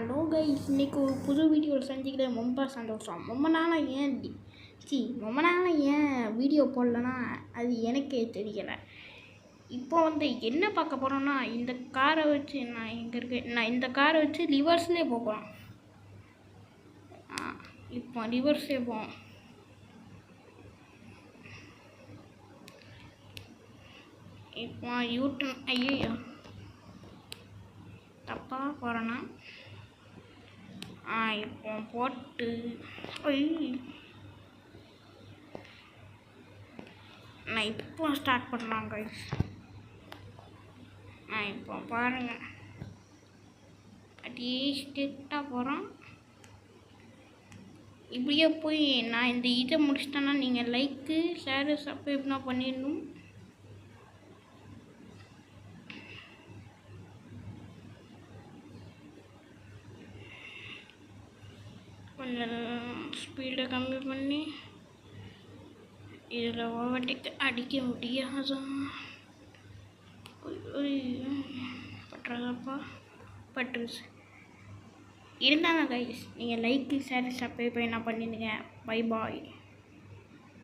Hello guys, இன்றைக்கி ஒரு புது வீடியோவில் செஞ்சுக்கிட்டு ரொம்ப சந்தோஷம். ரொம்ப நாளாக ஏன் வீடியோ போடலன்னா அது எனக்கே தெரியலை. இப்போ என்ன பார்க்க போகிறோன்னா, இந்த காரை வச்சு நான் இந்த காரை வச்சு ரிவர்ஸ்லேயே போகிறோம். இப்போ ரிவர்ஸ்லேயே போவோம். இப்போ யூட்டன் ஐயோ தப்பாக போகிறேன்னா இப்போ போட்டு நான் இப்போ ஸ்டார்ட் பண்ணலாம் கைஸ். இப்போ பாருங்கள், அப்படியே ஸ்ட்ரிக்டாக போகிறோம். இப்படியே போய் நான் இந்த இதை முடிச்சிட்டேன்னா நீங்கள் லைக்கு ஷேரு சப்ஸ்கிரைப் தான் பண்ணிடணும். கொஞ்சம் ஸ்பீடை கம்மி பண்ணி இதில் ஓவர்டேக் அடிக்க முடியாது. பட்டுறதாப்பா பட்டுருச்சு. இருந்தாங்க கைஸ், நீங்கள் லைக்கு ஷேர் சப்ஸ்கிரைப் என்ன பண்ணிடுங்க. Bye bye.